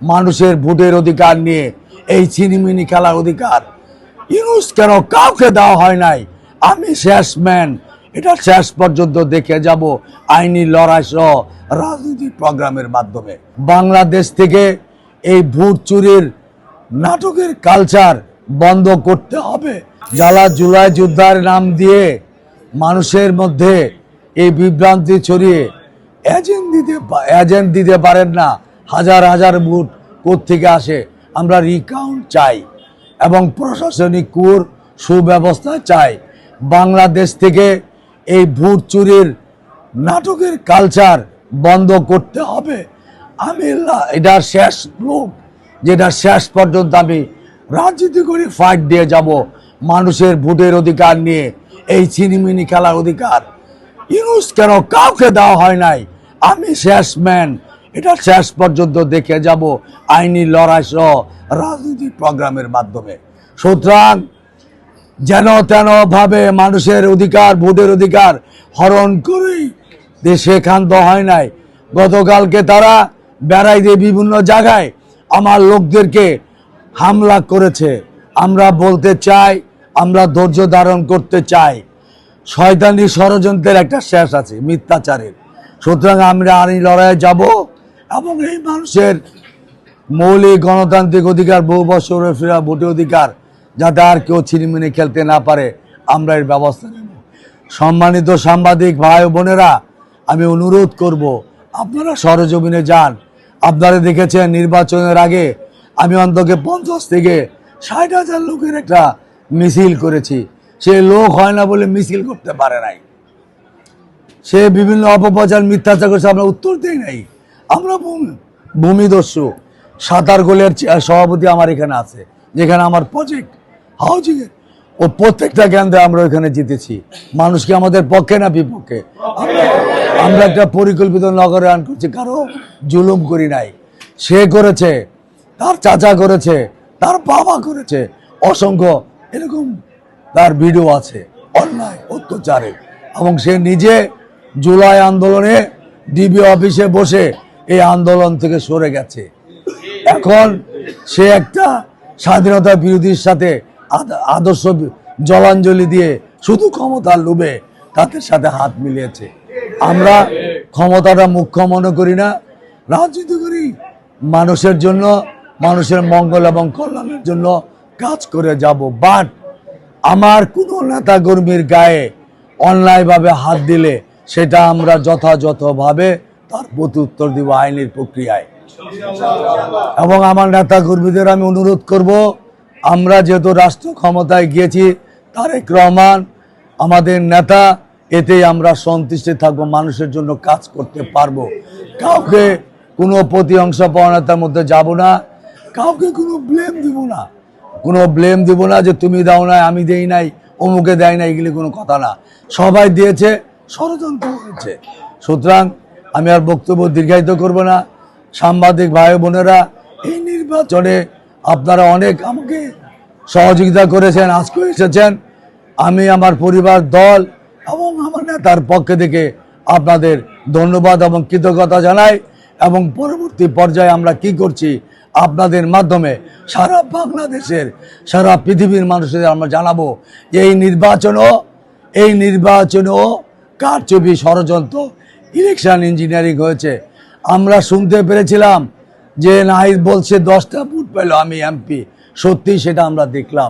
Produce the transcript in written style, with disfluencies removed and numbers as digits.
মানুষের ভোটের অধিকার নিয়ে এই ছিনিমিনি খেলার অধিকার ইউনুস কেন কাউকে দেওয়া হয় নাই। আমি শেষ ম্যান, এটা শেষ পর্যন্ত দেখে যাব আইনি লড়াই সহ রাজনৈতিক প্রোগ্রামের মাধ্যমে। বাংলাদেশ থেকে এই ভোট চুরির নাটকের কালচার বন্ধ করতে হবে। যারা জুলাই যোদ্ধার নাম দিয়ে মানুষের মধ্যে এই বিভ্রান্তি ছড়িয়ে এজেন্ট দিতে পারেন না, হাজার হাজার ভোট কোত্থেকে আসে। আমরা রিকাউন্ট চাই এবং প্রশাসনিক কুর সুব্যবস্থা চাই। বাংলাদেশ থেকে এই ভোট চুরির নাটকের কালচার বন্ধ করতে হবে। আমি এটা শেষ লোক, যেটা শেষ পর্যন্ত আমি রাজনীতি করে ফাইট দিয়ে যাব। মানুষের ভোটের অধিকার নিয়ে এই ছিনিমিনি খেলার অধিকার ইউনুস কেন কাউকে দেওয়া হয় নাই। আমি শেষ ম্যান, এটা শেষ পর্যন্ত দেখে যাব আইনি লড়াই সহ রাজনৈতিক প্রোগ্রামের মাধ্যমে। সুতরাং যেন তেন ভাবে মানুষের অধিকার, ভোটের অধিকার হরণ করেই দেশে ক্ষান্ত হয় নাই। গতকালকে তারা বেড়াই দিয়ে বিভিন্ন জায়গায় আমার লোকদেরকে হামলা করেছে। আমরা বলতে চাই, আমরা ধৈর্য ধারণ করতে চাই। শয়তানি ষড়যন্ত্রের একটা শেষ আছে, মিথ্যাচারের। সুতরাং আমরা আইনি লড়াইয়ে যাব এবং এই মানুষের মৌলিক গণতান্ত্রিক অধিকার, বহু বছরের ফেরা ভোটের অধিকার যাতে আর কেউ ছিনিমিনি খেলতে না পারে, আমরা এর ব্যবস্থা নেব। সম্মানিত সাংবাদিক ভাই বোনেরা, আমি অনুরোধ করব আপনারা সরেজমিনে যান। আপনারা দেখেছেন নির্বাচনের আগে আমি অন্তত 50 থেকে 60,000 লোকের একটা মিছিল করেছি। সে লোক হয় না বলে মিছিল করতে পারে নাই, সে বিভিন্ন অপপ্রচার মিথ্যাচার করেছে, আমরা উত্তর দিই নাই। আমরা ভূমিদস্যু। সাঁতার গোলের সভাপতি আমার এখানে আছে, যেখানে আমার প্রজেক্ট হাউজিংয়ের ও প্রত্যেকটা কেন্দ্রে আমরা ওইখানে জিতেছি। মানুষকে আমাদের পক্ষে না বিপক্ষে, আমরা একটা পরিকল্পিত নগরায়ণ করছি, কারো জুলুম করি নাই। সে করেছে, তার চাচা করেছে, তার বাবা করেছে, অসংখ্য এরকম তার ভিডিও আছে অন্যায় অত্যাচারে। এবং সে নিজে জুলাই আন্দোলনে ডিবি অফিসে বসে এই আন্দোলন থেকে সরে গেছে। এখন সে একটা স্বাধীনতা বিরোধীর সাথে আদর্শ জলাঞ্জলি দিয়ে শুধু ক্ষমতার লোভে তাদের সাথে হাত মিলিয়েছে। আমরা ক্ষমতাটা মুখ্য মনে করি না, রাজনীতি করি মানুষের জন্য, মানুষের মঙ্গল এবং কল্যাণের জন্য কাজ করে যাব। বাট আমার কোনো নেতা কর্মীর গায়ে অন্যায়ভাবে হাত দিলে সেটা আমরা যথাযথভাবে তার প্রতি উত্তর দিব আইনের প্রক্রিয়ায়। এবং আমার নেতা কর্মীদের আমি অনুরোধ করব, আমরা যেহেতু রাষ্ট্র ক্ষমতায় গিয়েছি, তারেক রহমান আমাদের নেতা, এতেই আমরা সন্তুষ্ট থাকবো, মানুষের জন্য কাজ করতে পারবো। কাউকে কোনো প্রতিহিংসাপূর্ণতার মধ্যে যাব না, কাউকে কোনো ব্লেম দিব না, যে তুমি দাও নাই, আমি দেই নাই, অমুকে দেয় নাই, এগুলি কোনো কথা না। সবাই দিয়েছে, ষড়যন্ত্র হয়েছে। সুতরাং আমি আর বক্তব্য দীর্ঘায়িত করব না। সাংবাদিক ভাই বোনেরা, এই নির্বাচনে আপনারা অনেক আমাকে সহযোগিতা করেছেন, আজকে এসেছেন। আমি আমার পরিবার, দল এবং আমার নেতার পক্ষে থেকে আপনাদের ধন্যবাদ এবং কৃতজ্ঞতা জানাই। এবং পরবর্তী পর্যায়ে আমরা কি করছি আপনাদের মাধ্যমে সারা বাংলাদেশের, সারা পৃথিবীর মানুষদের আমরা জানাবো যে এই নির্বাচনও কারচুপি, ষড়যন্ত্র, ইলেকশন ইঞ্জিনিয়ারিং হয়েছে। আমরা শুনতে পেরেছিলাম যে নাহিদ বলছে 10টা ভোট পেল আমি এমপি, সত্যি সেটা আমরা দেখলাম।